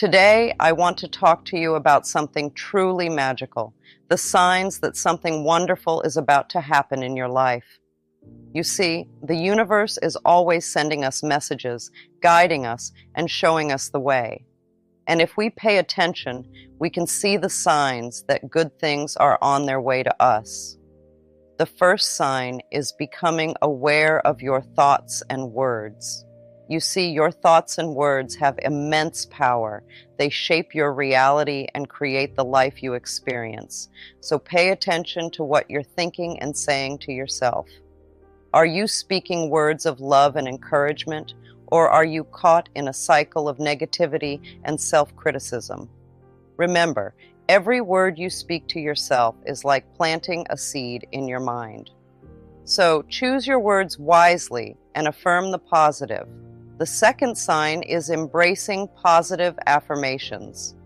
Today, I want to talk to you about something truly magical, the signs that something wonderful is about to happen in your life. You see, the universe is always sending us messages, guiding us, and showing us the way. And if we pay attention, we can see the signs that good things are on their way to us. The first sign is becoming aware of your thoughts and words. You see, your thoughts and words have immense power. They shape your reality and create the life you experience. So pay attention to what you're thinking and saying to yourself. Are you speaking words of love and encouragement, or are you caught in a cycle of negativity and self-criticism? Remember, every word you speak to yourself is like planting a seed in your mind. So choose your words wisely and affirm the positive. The second sign is embracing positive affirmations.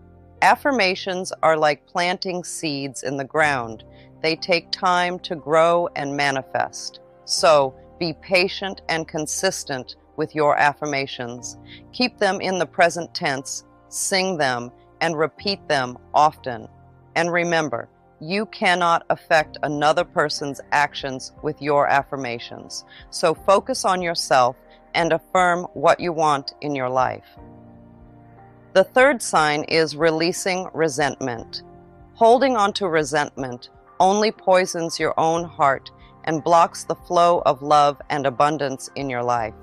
Affirmations are like planting seeds in the ground. They take time to grow and manifest. So be patient and consistent with your affirmations. Keep them in the present tense, sing them, and repeat them often. And remember, you cannot affect another person's actions with your affirmations. So focus on yourself and affirm what you want in your life. The third sign is releasing resentment. Holding on to resentment only poisons your own heart and blocks the flow of love and abundance in your life.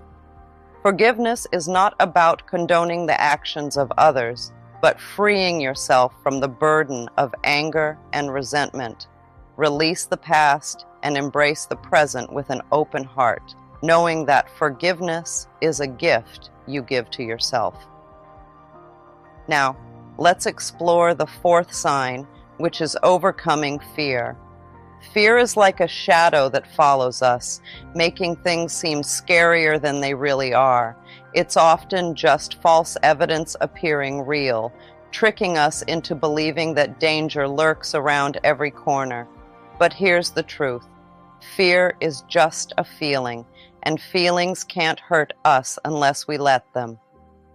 Forgiveness is not about condoning the actions of others, but freeing yourself from the burden of anger and resentment. Release the past and embrace the present with an open heart, knowing that forgiveness is a gift you give to yourself. Now, let's explore the fourth sign, which is overcoming fear. Fear is like a shadow that follows us, making things seem scarier than they really are. It's often just false evidence appearing real, tricking us into believing that danger lurks around every corner. But here's the truth. Fear is just a feeling, and feelings can't hurt us unless we let them.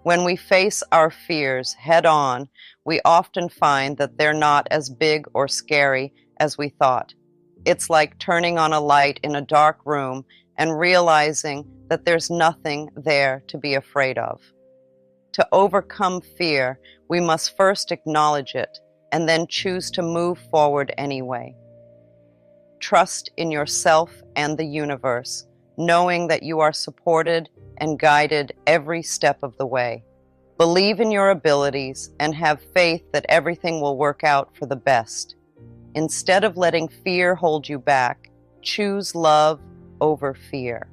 When we face our fears head on, we often find that they're not as big or scary as we thought. It's like turning on a light in a dark room and realizing that there's nothing there to be afraid of. To overcome fear, we must first acknowledge it and then choose to move forward anyway. Trust in yourself and the universe, knowing that you are supported and guided every step of the way. Believe in your abilities and have faith that everything will work out for the best. Instead of letting fear hold you back, choose love over fear.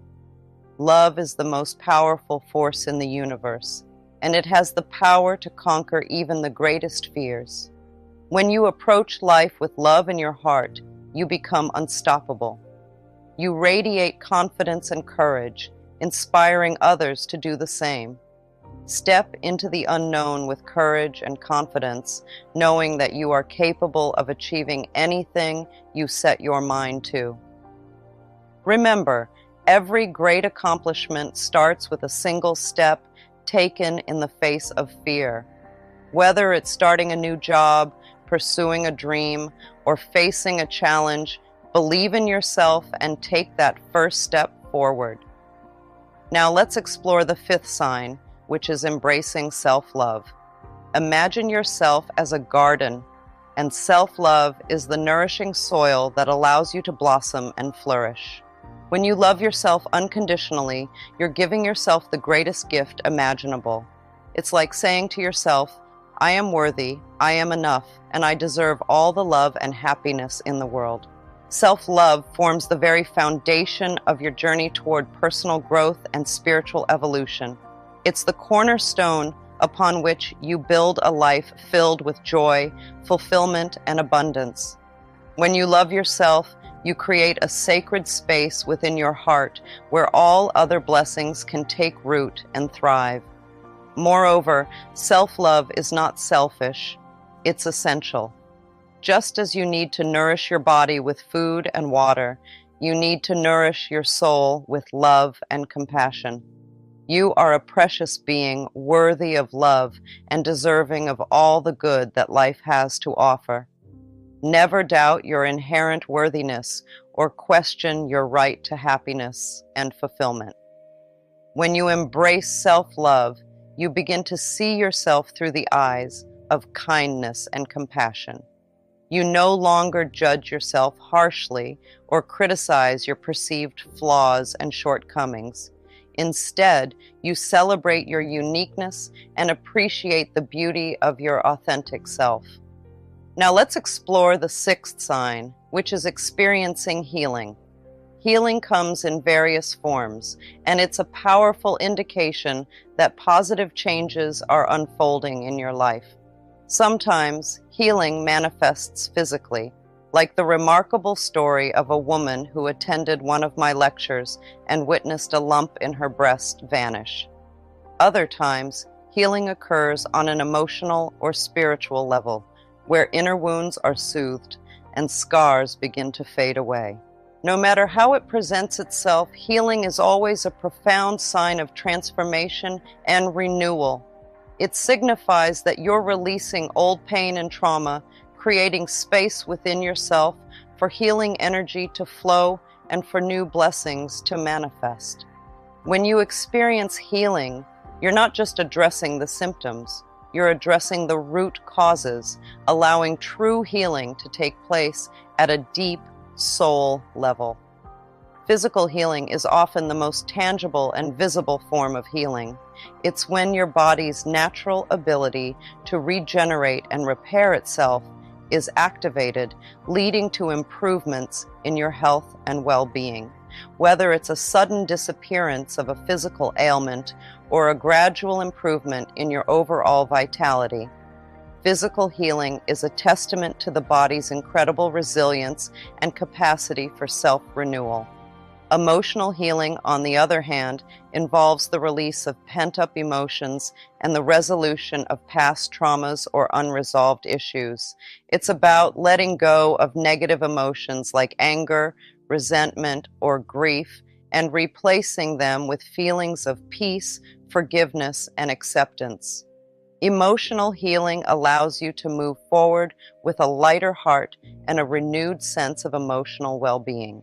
Love is the most powerful force in the universe, and it has the power to conquer even the greatest fears. When you approach life with love in your heart, you become unstoppable. You radiate confidence and courage, inspiring others to do the same. Step into the unknown with courage and confidence, knowing that you are capable of achieving anything you set your mind to. Remember, every great accomplishment starts with a single step taken in the face of fear. Whether it's starting a new job, pursuing a dream, or facing a challenge, believe in yourself and take that first step forward. Now let's explore the fifth sign, which is embracing self-love. Imagine yourself as a garden, and self-love is the nourishing soil that allows you to blossom and flourish. When you love yourself unconditionally, you're giving yourself the greatest gift imaginable. It's like saying to yourself, I am worthy, I am enough, and I deserve all the love and happiness in the world. Self-love forms the very foundation of your journey toward personal growth and spiritual evolution. It's the cornerstone upon which you build a life filled with joy, fulfillment, and abundance. When you love yourself, you create a sacred space within your heart where all other blessings can take root and thrive. Moreover, self-love is not selfish, it's essential. Just as you need to nourish your body with food and water, you need to nourish your soul with love and compassion. You are a precious being, worthy of love and deserving of all the good that life has to offer. Never doubt your inherent worthiness or question your right to happiness and fulfillment. When you embrace self-love, you begin to see yourself through the eyes of kindness and compassion. You no longer judge yourself harshly or criticize your perceived flaws and shortcomings. Instead, you celebrate your uniqueness and appreciate the beauty of your authentic self. Now let's explore the sixth sign, which is experiencing healing. Healing comes in various forms, and it's a powerful indication that positive changes are unfolding in your life. Sometimes healing manifests physically, like the remarkable story of a woman who attended one of my lectures and witnessed a lump in her breast vanish. Other times, healing occurs on an emotional or spiritual level, where inner wounds are soothed and scars begin to fade away. No matter how it presents itself, healing is always a profound sign of transformation and renewal. It signifies that you're releasing old pain and trauma, creating space within yourself for healing energy to flow and for new blessings to manifest. When you experience healing, you're not just addressing the symptoms, you're addressing the root causes, allowing true healing to take place at a deep soul level. Physical healing is often the most tangible and visible form of healing. It's when your body's natural ability to regenerate and repair itself is activated, leading to improvements in your health and well-being. Whether it's a sudden disappearance of a physical ailment or a gradual improvement in your overall vitality, physical healing is a testament to the body's incredible resilience and capacity for self-renewal. Emotional healing, on the other hand, involves the release of pent-up emotions and the resolution of past traumas or unresolved issues. It's about letting go of negative emotions like anger, resentment, or grief, and replacing them with feelings of peace, forgiveness, and acceptance. Emotional healing allows you to move forward with a lighter heart and a renewed sense of emotional well-being.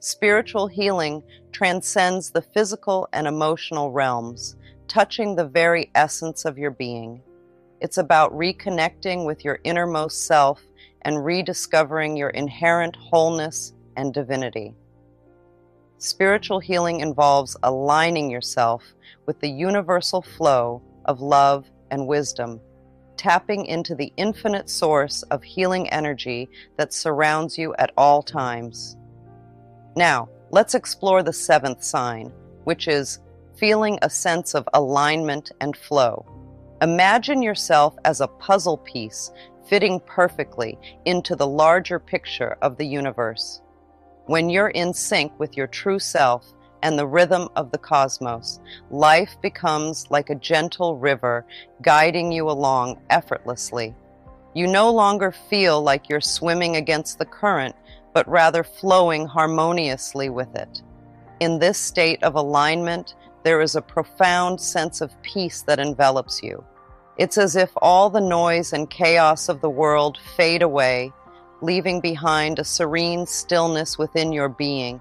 Spiritual healing transcends the physical and emotional realms, touching the very essence of your being. It's about reconnecting with your innermost self and rediscovering your inherent wholeness and divinity. Spiritual healing involves aligning yourself with the universal flow of love and wisdom, tapping into the infinite source of healing energy that surrounds you at all times. Now, let's explore the seventh sign, which is feeling a sense of alignment and flow. Imagine yourself as a puzzle piece fitting perfectly into the larger picture of the universe. When you're in sync with your true self and the rhythm of the cosmos, life becomes like a gentle river guiding you along effortlessly. You no longer feel like you're swimming against the current, but rather flowing harmoniously with it. In this state of alignment, there is a profound sense of peace that envelops you. It's as if all the noise and chaos of the world fade away, leaving behind a serene stillness within your being.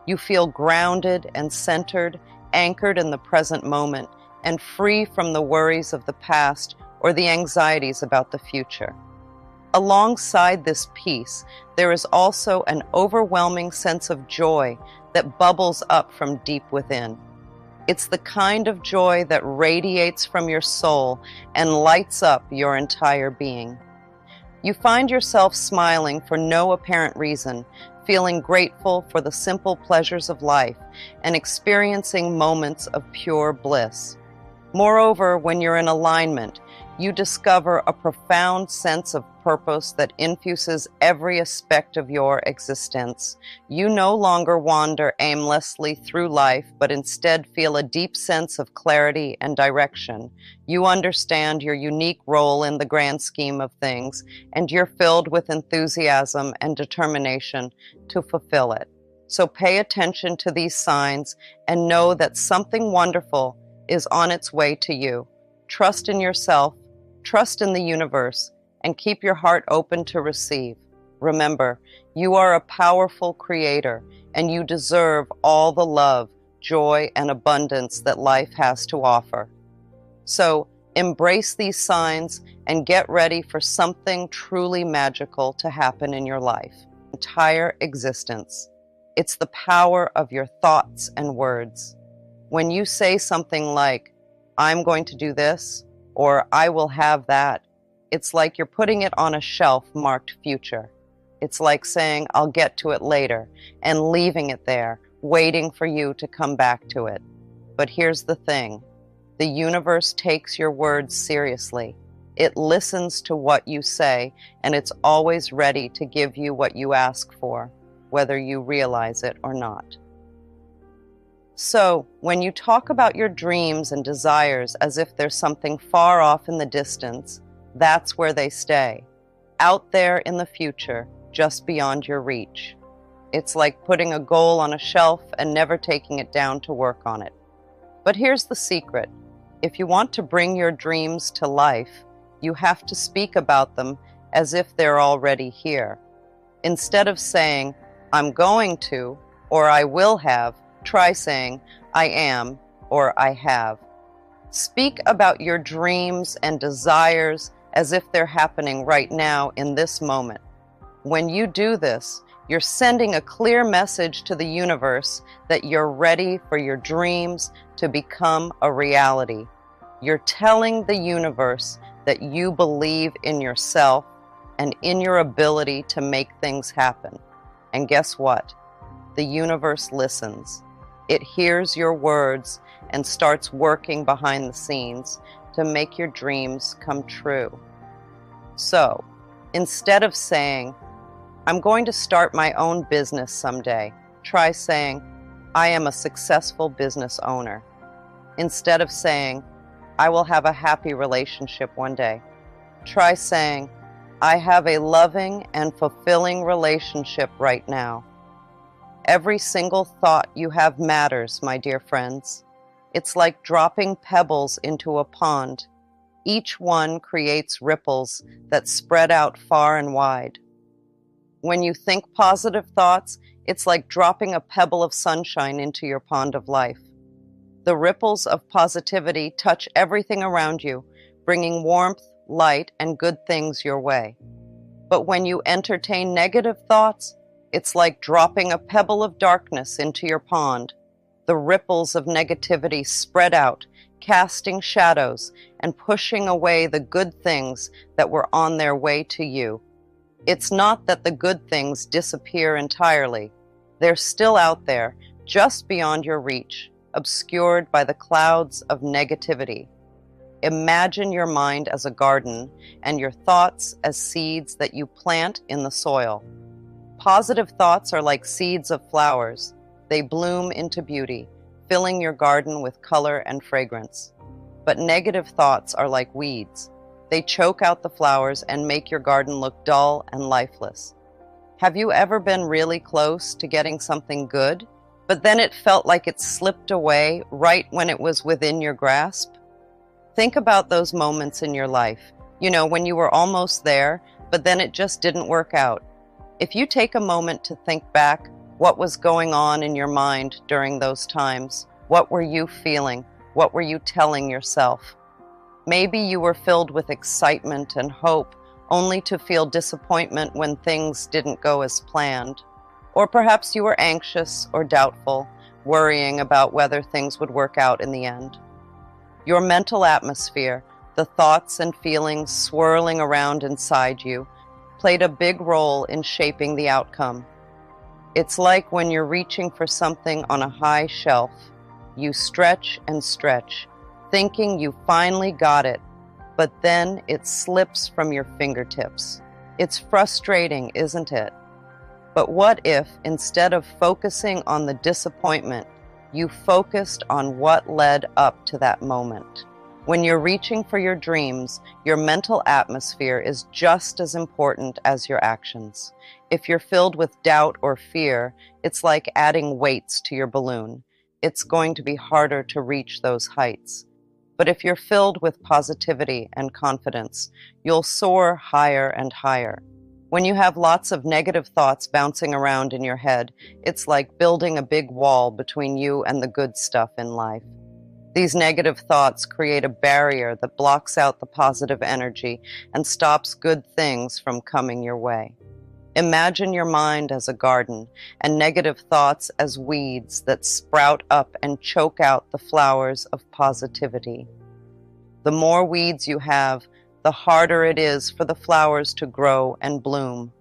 You feel grounded and centered, anchored in the present moment, and free from the worries of the past or the anxieties about the future. Alongside this peace, there is also an overwhelming sense of joy that bubbles up from deep within. It's the kind of joy that radiates from your soul and lights up your entire being. You find yourself smiling for no apparent reason, feeling grateful for the simple pleasures of life, and experiencing moments of pure bliss. Moreover, when you're in alignment, you discover a profound sense of purpose that infuses every aspect of your existence. You no longer wander aimlessly through life, but instead feel a deep sense of clarity and direction. You understand your unique role in the grand scheme of things, and you're filled with enthusiasm and determination to fulfill it. So pay attention to these signs and know that something wonderful is on its way to you. Trust in yourself, trust in the universe, and keep your heart open to receive. Remember, you are a powerful creator, and you deserve all the love, joy, and abundance that life has to offer. So embrace these signs and get ready for something truly magical to happen in your life, entire existence. It's the power of your thoughts and words. When you say something like, "I'm going to do this," or "I will have that," it's like you're putting it on a shelf marked future. It's like saying, "I'll get to it later," and leaving it there, waiting for you to come back to it. But here's the thing. The universe takes your words seriously. It listens to what you say, and it's always ready to give you what you ask for, whether you realize it or not. So, when you talk about your dreams and desires as if there's something far off in the distance, that's where they stay, out there in the future, just beyond your reach. It's like putting a goal on a shelf and never taking it down to work on it. But here's the secret. If you want to bring your dreams to life, you have to speak about them as if they're already here. Instead of saying, "I'm going to," or "I will have," try saying, "I am," or "I have." Speak about your dreams and desires as if they're happening right now in this moment. When you do this, you're sending a clear message to the universe that you're ready for your dreams to become a reality. You're telling the universe that you believe in yourself and in your ability to make things happen. And guess what? The universe listens. It hears your words and starts working behind the scenes to make your dreams come true. So, instead of saying, "I'm going to start my own business someday," try saying, "I am a successful business owner." Instead of saying, "I will have a happy relationship one day," try saying, "I have a loving and fulfilling relationship right now." Every single thought you have matters, my dear friends. It's like dropping pebbles into a pond. Each one creates ripples that spread out far and wide. When you think positive thoughts, it's like dropping a pebble of sunshine into your pond of life. The ripples of positivity touch everything around you, bringing warmth, light, and good things your way. But when you entertain negative thoughts, it's like dropping a pebble of darkness into your pond. The ripples of negativity spread out, casting shadows and pushing away the good things that were on their way to you. It's not that the good things disappear entirely. They're still out there, just beyond your reach, obscured by the clouds of negativity. Imagine your mind as a garden and your thoughts as seeds that you plant in the soil. Positive thoughts are like seeds of flowers. They bloom into beauty, filling your garden with color and fragrance. But negative thoughts are like weeds. They choke out the flowers and make your garden look dull and lifeless. Have you ever been really close to getting something good, but then it felt like it slipped away right when it was within your grasp? Think about those moments in your life, when you were almost there, but then it just didn't work out. If you take a moment to think back, what was going on in your mind during those times? What were you feeling? What were you telling yourself? Maybe you were filled with excitement and hope, only to feel disappointment when things didn't go as planned. Or perhaps you were anxious or doubtful, worrying about whether things would work out in the end. Your mental atmosphere, the thoughts and feelings swirling around inside you, played a big role in shaping the outcome. It's like when you're reaching for something on a high shelf. You stretch and stretch, thinking you finally got it, but then it slips from your fingertips. It's frustrating, isn't it? But what if, instead of focusing on the disappointment, you focused on what led up to that moment? When you're reaching for your dreams, your mental atmosphere is just as important as your actions. If you're filled with doubt or fear, it's like adding weights to your balloon. It's going to be harder to reach those heights. But if you're filled with positivity and confidence, you'll soar higher and higher. When you have lots of negative thoughts bouncing around in your head, it's like building a big wall between you and the good stuff in life. These negative thoughts create a barrier that blocks out the positive energy and stops good things from coming your way. Imagine your mind as a garden and negative thoughts as weeds that sprout up and choke out the flowers of positivity. The more weeds you have, the harder it is for the flowers to grow and bloom.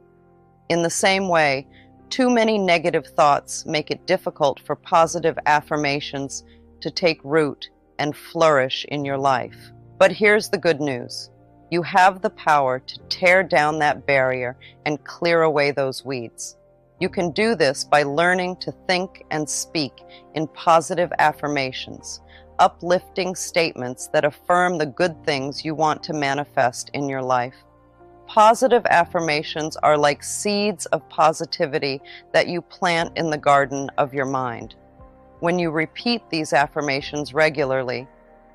In the same way, too many negative thoughts make it difficult for positive affirmations to take root and flourish in your life. But here's the good news. You have the power to tear down that barrier and clear away those weeds. You can do this by learning to think and speak in positive affirmations, uplifting statements that affirm the good things you want to manifest in your life. Positive affirmations are like seeds of positivity that you plant in the garden of your mind. When you repeat these affirmations regularly,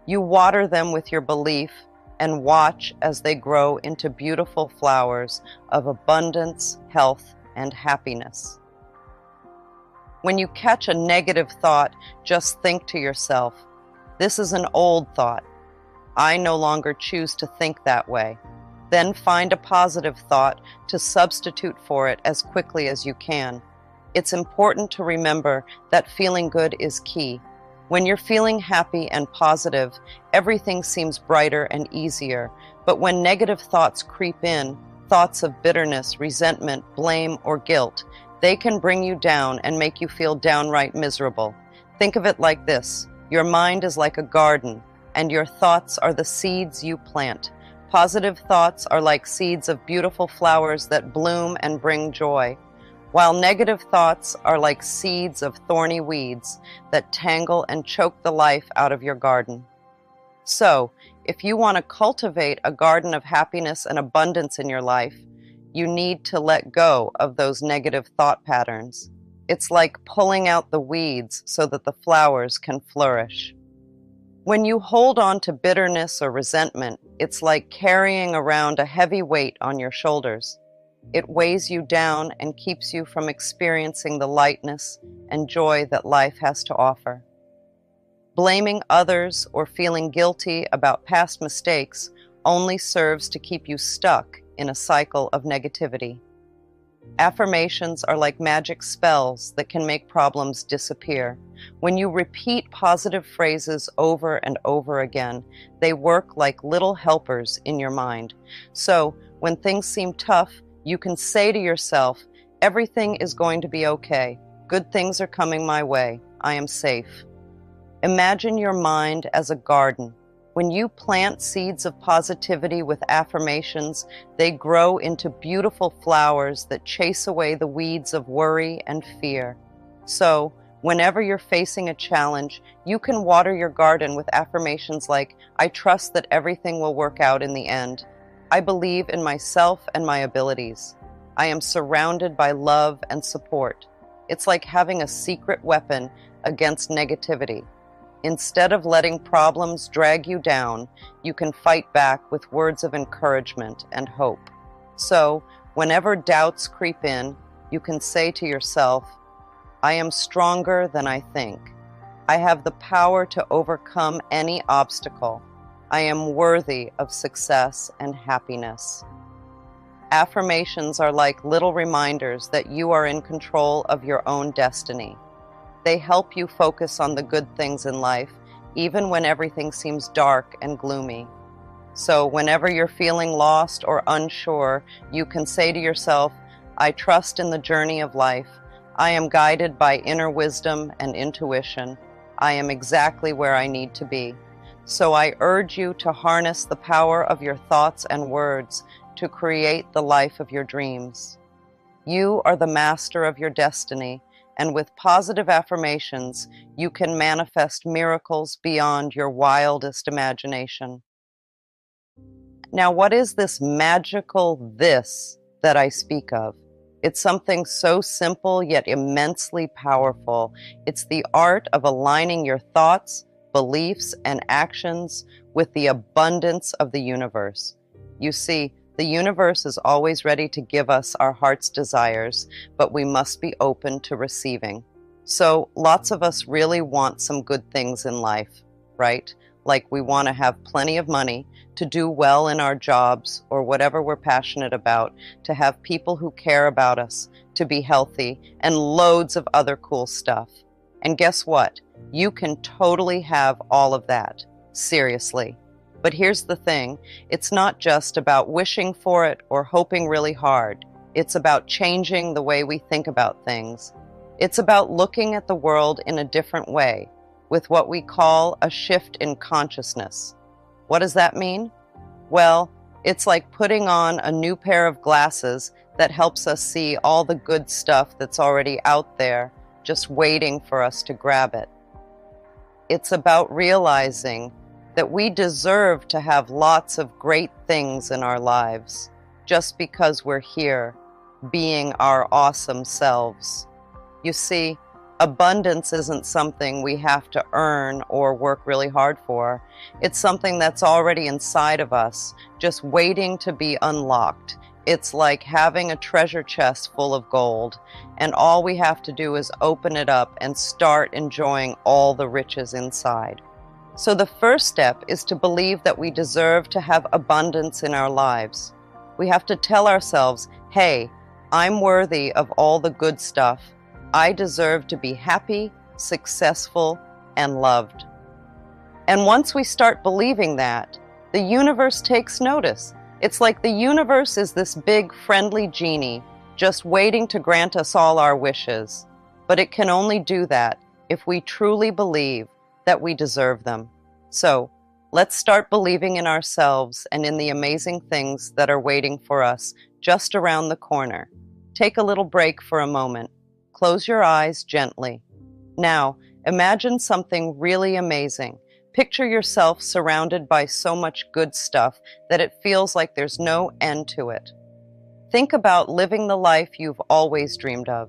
you water them with your belief and watch as they grow into beautiful flowers of abundance, health, and happiness. When you catch a negative thought, just think to yourself, "This is an old thought. I no longer choose to think that way." Then find a positive thought to substitute for it as quickly as you can. It's important to remember that feeling good is key. When you're feeling happy and positive, everything seems brighter and easier. But when negative thoughts creep in, thoughts of bitterness, resentment, blame, or guilt, they can bring you down and make you feel downright miserable. Think of it like this. Your mind is like a garden, and your thoughts are the seeds you plant. Positive thoughts are like seeds of beautiful flowers that bloom and bring joy, while negative thoughts are like seeds of thorny weeds that tangle and choke the life out of your garden. So, if you want to cultivate a garden of happiness and abundance in your life, you need to let go of those negative thought patterns. It's like pulling out the weeds so that the flowers can flourish. When you hold on to bitterness or resentment, it's like carrying around a heavy weight on your shoulders. It weighs you down and keeps you from experiencing the lightness and joy that life has to offer. Blaming others or feeling guilty about past mistakes only serves to keep you stuck in a cycle of negativity. Affirmations are like magic spells that can make problems disappear. When you repeat positive phrases over and over again, they work like little helpers in your mind. So, when things seem tough, you can say to yourself, "Everything is going to be okay. Good things are coming my way. I am safe." Imagine your mind as a garden. When you plant seeds of positivity with affirmations, they grow into beautiful flowers that chase away the weeds of worry and fear. So, whenever you're facing a challenge, you can water your garden with affirmations like, "I trust that everything will work out in the end. I believe in myself and my abilities. I am surrounded by love and support." It's like having a secret weapon against negativity. Instead of letting problems drag you down, you can fight back with words of encouragement and hope. So, whenever doubts creep in, you can say to yourself, "I am stronger than I think. I have the power to overcome any obstacle. I am worthy of success and happiness." Affirmations are like little reminders that you are in control of your own destiny. They help you focus on the good things in life, even when everything seems dark and gloomy. So whenever you're feeling lost or unsure, you can say to yourself, "I trust in the journey of life. I am guided by inner wisdom and intuition. I am exactly where I need to be." So I urge you to harness the power of your thoughts and words to create the life of your dreams. You are the master of your destiny, And with positive affirmations, you can manifest miracles beyond your wildest imagination. Now, what is this magical this that I speak of? It's something so simple yet immensely powerful. It's the art of aligning your thoughts, beliefs, and actions with the abundance of the universe. You see, the universe is always ready to give us our heart's desires, but we must be open to receiving. So, lots of us really want some good things in life, right? Like we want to have plenty of money, to do well in our jobs or whatever we're passionate about, to have people who care about us, to be healthy, and loads of other cool stuff. And guess what? You can totally have all of that. Seriously. But here's the thing, it's not just about wishing for it or hoping really hard. It's about changing the way we think about things. It's about looking at the world in a different way, with what we call a shift in consciousness. What does that mean? Well, it's like putting on a new pair of glasses that helps us see all the good stuff that's already out there, just waiting for us to grab it. It's about realizing that we deserve to have lots of great things in our lives, just because we're here, being our awesome selves. You see, abundance isn't something we have to earn or work really hard for. It's something that's already inside of us, just waiting to be unlocked. It's like having a treasure chest full of gold, and all we have to do is open it up and start enjoying all the riches inside. So the first step is to believe that we deserve to have abundance in our lives. We have to tell ourselves, hey, I'm worthy of all the good stuff. I deserve to be happy, successful, and loved. And once we start believing that, the universe takes notice. It's like the universe is this big, friendly genie, just waiting to grant us all our wishes. But it can only do that if we truly believe that we deserve them. So, let's start believing in ourselves and in the amazing things that are waiting for us just around the corner. Take a little break for a moment. Close your eyes gently. Now, imagine something really amazing. Picture yourself surrounded by so much good stuff that it feels like there's no end to it. Think about living the life you've always dreamed of.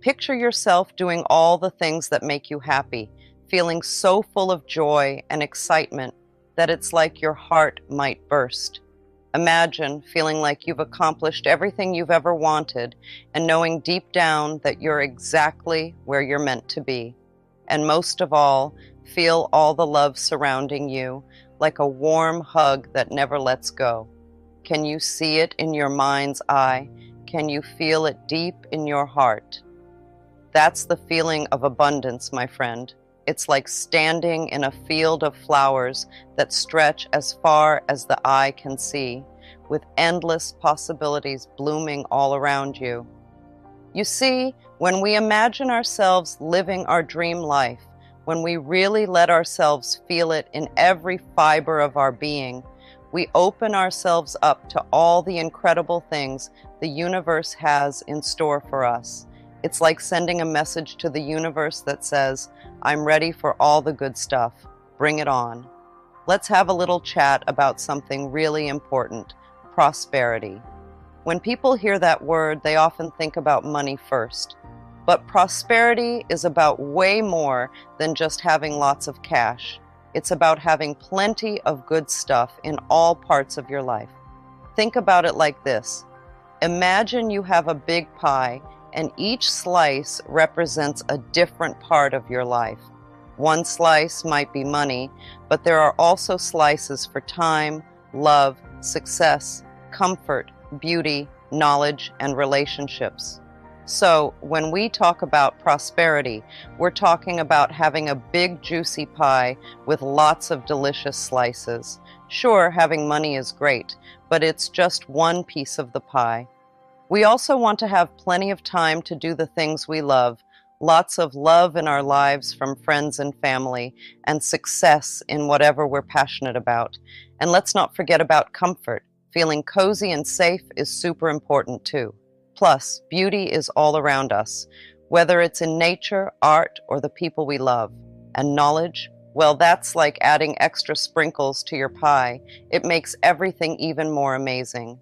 Picture yourself doing all the things that make you happy, feeling so full of joy and excitement that it's like your heart might burst. Imagine feeling like you've accomplished everything you've ever wanted and knowing deep down that you're exactly where you're meant to be. And most of all, feel all the love surrounding you like a warm hug that never lets go. Can you see it in your mind's eye? Can you feel it deep in your heart? That's the feeling of abundance, my friend. It's like standing in a field of flowers that stretch as far as the eye can see, with endless possibilities blooming all around you. You see, when we imagine ourselves living our dream life, when we really let ourselves feel it in every fiber of our being, we open ourselves up to all the incredible things the universe has in store for us. It's like sending a message to the universe that says, I'm ready for all the good stuff. Bring it on. Let's have a little chat about something really important, prosperity. When people hear that word, they often think about money first. But prosperity is about way more than just having lots of cash. It's about having plenty of good stuff in all parts of your life. Think about it like this. Imagine you have a big pie and each slice represents a different part of your life. One slice might be money, but there are also slices for time, love, success, comfort, beauty, knowledge, and relationships. So when we talk about prosperity, we're talking about having a big juicy pie with lots of delicious slices. Sure, having money is great, but it's just one piece of the pie. We also want to have plenty of time to do the things we love, lots of love in our lives from friends and family, and success in whatever we're passionate about. And let's not forget about comfort. Feeling cozy and safe is super important too. Plus, beauty is all around us. whether it's in nature, art, or the people we love. And knowledge, well, that's like adding extra sprinkles to your pie. It makes everything even more amazing.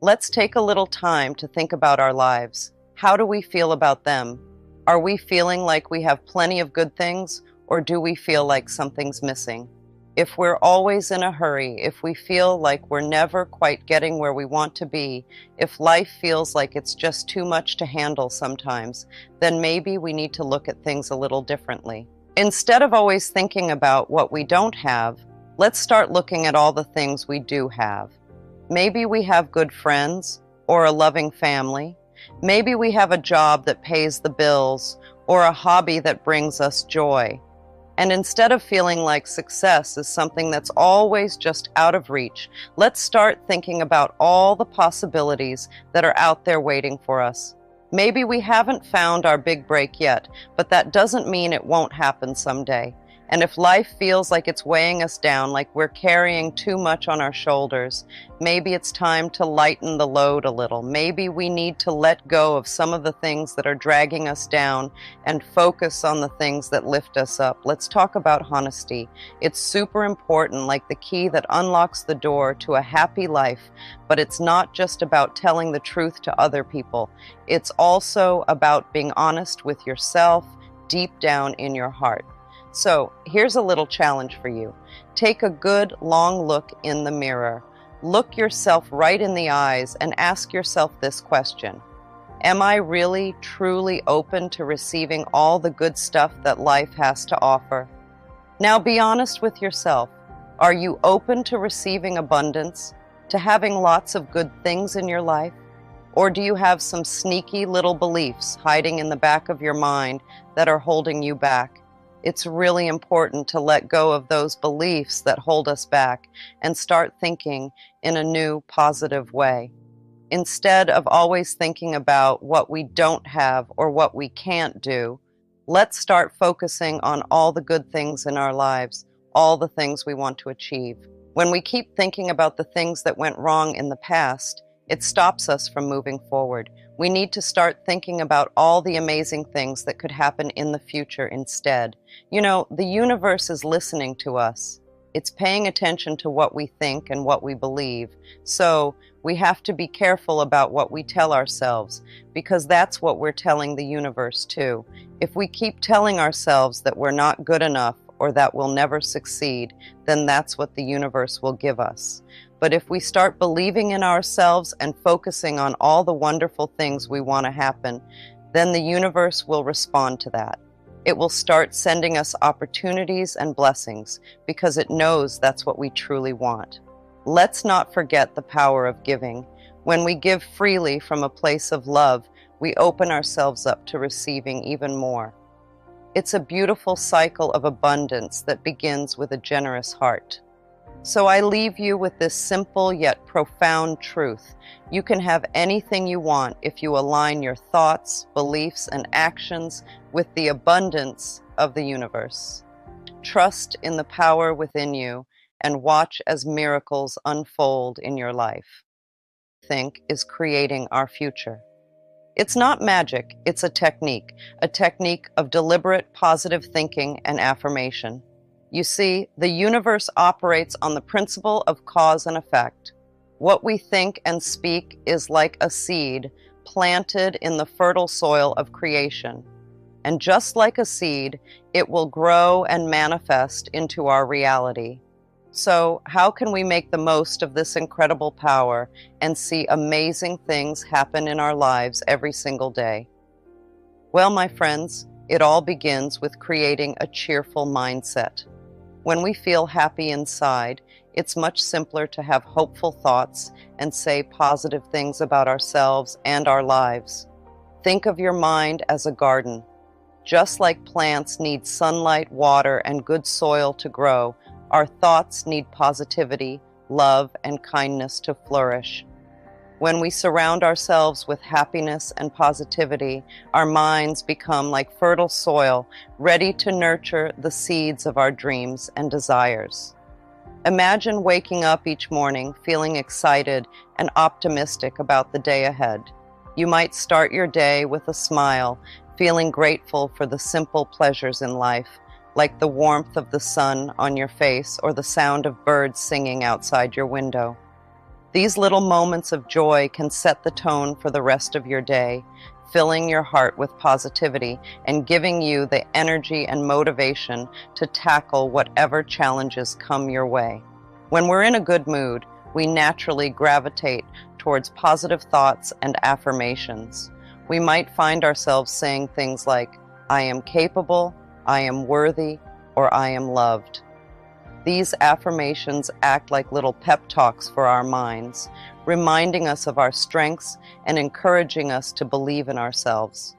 Let's take a little time to think about our lives. How do we feel about them? Are we feeling like we have plenty of good things, or do we feel like something's missing? If we're always in a hurry, if we feel like we're never quite getting where we want to be, if life feels like it's just too much to handle sometimes, then maybe we need to look at things a little differently. Instead of always thinking about what we don't have, let's start looking at all the things we do have. Maybe we have good friends or a loving family. Maybe we have a job that pays the bills or a hobby that brings us joy. And instead of feeling like success is something that's always just out of reach, let's start thinking about all the possibilities that are out there waiting for us. Maybe we haven't found our big break yet, but that doesn't mean it won't happen someday. And if life feels like it's weighing us down, like we're carrying too much on our shoulders, maybe it's time to lighten the load a little. Maybe we need to let go of some of the things that are dragging us down and focus on the things that lift us up. Let's talk about honesty. It's super important, like the key that unlocks the door to a happy life, but it's not just about telling the truth to other people. It's also about being honest with yourself deep down in your heart. So here's a little challenge for you. Take a good long look in the mirror. Look yourself right in the eyes and ask yourself this question. Am I really, truly open to receiving all the good stuff that life has to offer? Now be honest with yourself. Are you open to receiving abundance, to having lots of good things in your life? Or do you have some sneaky little beliefs hiding in the back of your mind that are holding you back? It's really important to let go of those beliefs that hold us back and start thinking in a new, positive way. Instead of always thinking about what we don't have or what we can't do, let's start focusing on all the good things in our lives, all the things we want to achieve. When we keep thinking about the things that went wrong in the past, it stops us from moving forward. We need to start thinking about all the amazing things that could happen in the future instead. You know, the universe is listening to us. It's paying attention to what we think and what we believe. So we have to be careful about what we tell ourselves, because that's what we're telling the universe too. If we keep telling ourselves that we're not good enough or that we'll never succeed, then that's what the universe will give us. But if we start believing in ourselves and focusing on all the wonderful things we want to happen, then the universe will respond to that. It will start sending us opportunities and blessings because it knows that's what we truly want. Let's not forget the power of giving. When we give freely from a place of love, we open ourselves up to receiving even more. It's a beautiful cycle of abundance that begins with a generous heart. So I leave you with this simple yet profound truth. You can have anything you want if you align your thoughts, beliefs, and actions with the abundance of the universe. Trust in the power within you and watch as miracles unfold in your life. Think is creating our future. It's not magic, it's a technique of deliberate positive thinking and affirmation. You see, the universe operates on the principle of cause and effect. What we think and speak is like a seed planted in the fertile soil of creation. And just like a seed, it will grow and manifest into our reality. So, how can we make the most of this incredible power and see amazing things happen in our lives every single day? Well, my friends, it all begins with creating a cheerful mindset. When we feel happy inside, it's much simpler to have hopeful thoughts and say positive things about ourselves and our lives. Think of your mind as a garden. Just like plants need sunlight, water, and good soil to grow, our thoughts need positivity, love, and kindness to flourish. When we surround ourselves with happiness and positivity, our minds become like fertile soil, ready to nurture the seeds of our dreams and desires. Imagine waking up each morning feeling excited and optimistic about the day ahead. You might start your day with a smile, feeling grateful for the simple pleasures in life, like the warmth of the sun on your face or the sound of birds singing outside your window. These little moments of joy can set the tone for the rest of your day, filling your heart with positivity and giving you the energy and motivation to tackle whatever challenges come your way. When we're in a good mood, we naturally gravitate towards positive thoughts and affirmations. We might find ourselves saying things like, "I am capable," "I am worthy," or "I am loved." These affirmations act like little pep talks for our minds, reminding us of our strengths and encouraging us to believe in ourselves.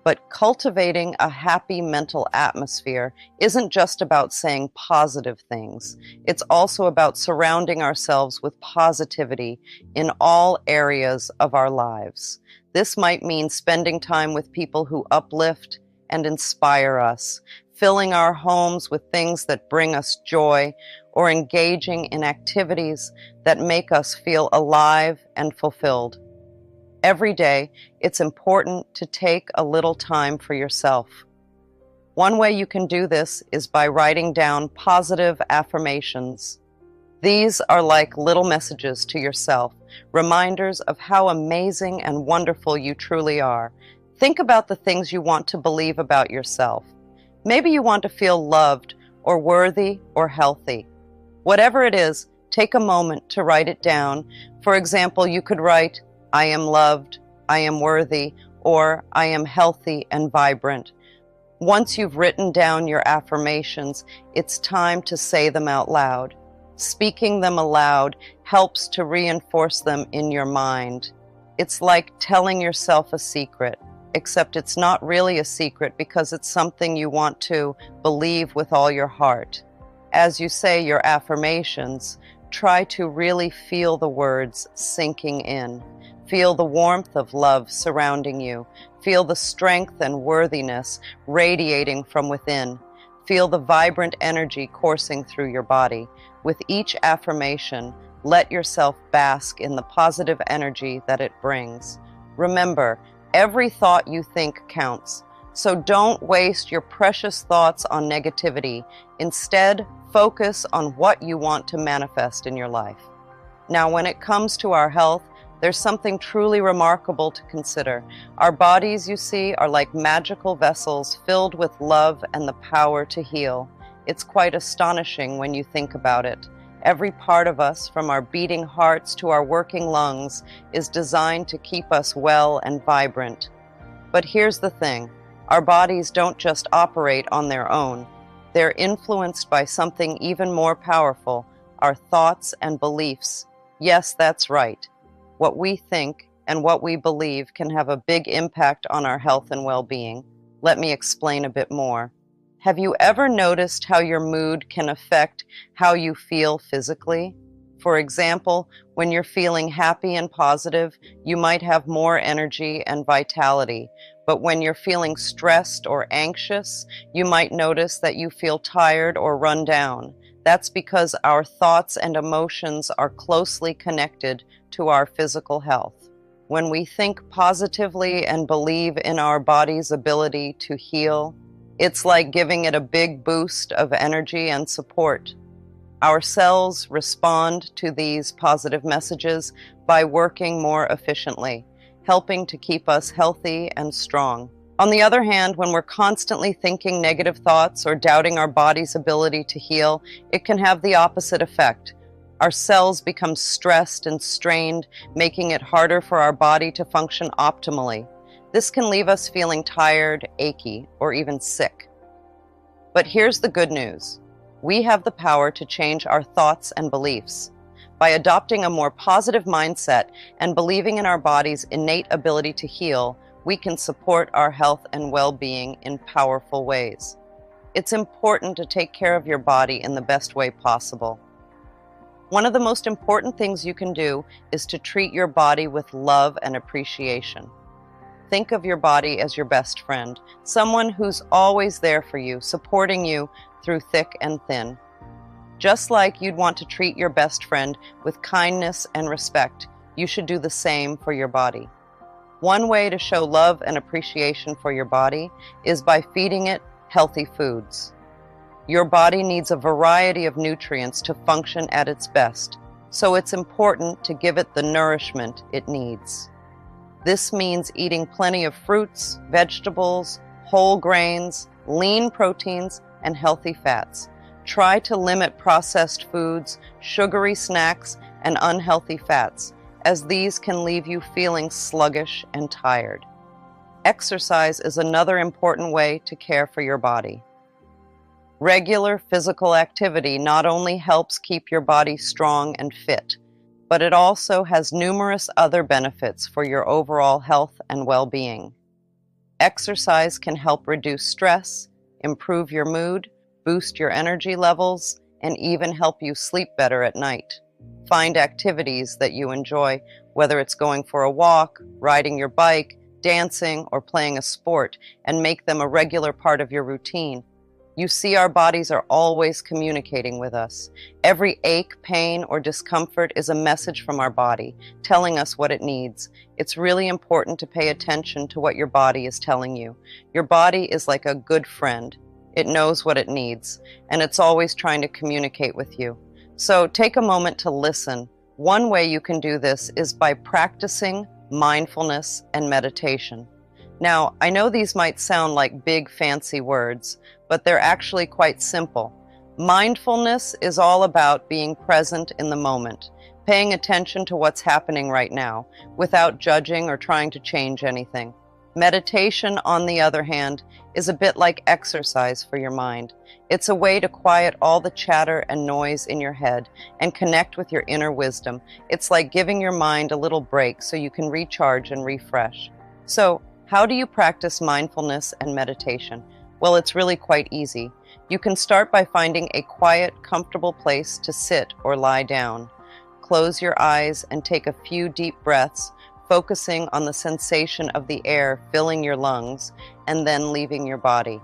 But cultivating a happy mental atmosphere isn't just about saying positive things. It's also about surrounding ourselves with positivity in all areas of our lives. This might mean spending time with people who uplift and inspire us, filling our homes with things that bring us joy, or engaging in activities that make us feel alive and fulfilled. Every day, it's important to take a little time for yourself. One way you can do this is by writing down positive affirmations. These are like little messages to yourself, reminders of how amazing and wonderful you truly are. Think about the things you want to believe about yourself. Maybe you want to feel loved or worthy or healthy. Whatever it is, take a moment to write it down. For example, you could write, "I am loved," "I am worthy," or "I am healthy and vibrant." Once you've written down your affirmations, it's time to say them out loud. Speaking them aloud helps to reinforce them in your mind. It's like telling yourself a secret, except it's not really a secret because it's something you want to believe with all your heart. As you say your affirmations, try to really feel the words sinking in. Feel the warmth of love surrounding you. Feel the strength and worthiness radiating from within. Feel the vibrant energy coursing through your body. With each affirmation, let yourself bask in the positive energy that it brings. Remember, every thought you think counts, so don't waste your precious thoughts on negativity. Instead, focus on what you want to manifest in your life. Now, when it comes to our health, there's something truly remarkable to consider. Our bodies, you see, are like magical vessels filled with love and the power to heal. It's quite astonishing when you think about it. Every part of us, from our beating hearts to our working lungs, is designed to keep us well and vibrant. But here's the thing, our bodies don't just operate on their own. They're influenced by something even more powerful, our thoughts and beliefs. Yes, that's right. What we think and what we believe can have a big impact on our health and well-being. Let me explain a bit more. Have you ever noticed how your mood can affect how you feel physically? For example, when you're feeling happy and positive, you might have more energy and vitality. But when you're feeling stressed or anxious, you might notice that you feel tired or run down. That's because our thoughts and emotions are closely connected to our physical health. When we think positively and believe in our body's ability to heal, it's like giving it a big boost of energy and support. Our cells respond to these positive messages by working more efficiently, helping to keep us healthy and strong. On the other hand, when we're constantly thinking negative thoughts or doubting our body's ability to heal, it can have the opposite effect. Our cells become stressed and strained, making it harder for our body to function optimally. This can leave us feeling tired, achy, or even sick. But here's the good news. We have the power to change our thoughts and beliefs. By adopting a more positive mindset and believing in our body's innate ability to heal, we can support our health and well-being in powerful ways. It's important to take care of your body in the best way possible. One of the most important things you can do is to treat your body with love and appreciation. Think of your body as your best friend, someone who's always there for you, supporting you through thick and thin. Just like you'd want to treat your best friend with kindness and respect, you should do the same for your body. One way to show love and appreciation for your body is by feeding it healthy foods. Your body needs a variety of nutrients to function at its best, so it's important to give it the nourishment it needs. This means eating plenty of fruits, vegetables, whole grains, lean proteins, and healthy fats. Try to limit processed foods, sugary snacks, and unhealthy fats, as these can leave you feeling sluggish and tired. Exercise is another important way to care for your body. Regular physical activity not only helps keep your body strong and fit, but it also has numerous other benefits for your overall health and well-being. Exercise can help reduce stress, improve your mood, boost your energy levels, and even help you sleep better at night. Find activities that you enjoy, whether it's going for a walk, riding your bike, dancing, or playing a sport, and make them a regular part of your routine. You see, our bodies are always communicating with us. Every ache, pain, or discomfort is a message from our body, telling us what it needs. It's really important to pay attention to what your body is telling you. Your body is like a good friend. It knows what it needs, and it's always trying to communicate with you. So take a moment to listen. One way you can do this is by practicing mindfulness and meditation. Now, I know these might sound like big fancy words, but they're actually quite simple. Mindfulness is all about being present in the moment, paying attention to what's happening right now, without judging or trying to change anything. Meditation, on the other hand, is a bit like exercise for your mind. It's a way to quiet all the chatter and noise in your head and connect with your inner wisdom. It's like giving your mind a little break so you can recharge and refresh. So, how do you practice mindfulness and meditation? Well, it's really quite easy. You can start by finding a quiet, comfortable place to sit or lie down. Close your eyes and take a few deep breaths, focusing on the sensation of the air filling your lungs and then leaving your body.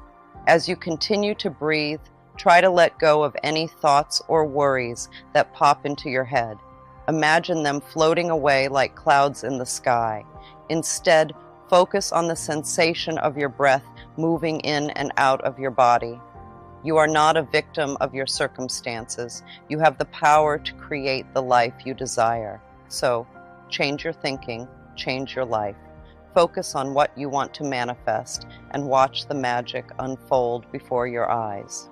As you continue to breathe, try to let go of any thoughts or worries that pop into your head. Imagine them floating away like clouds in the sky. Instead, focus on the sensation of your breath moving in and out of your body. You are not a victim of your circumstances. You have the power to create the life you desire. So, change your thinking, change your life. Focus on what you want to manifest and watch the magic unfold before your eyes.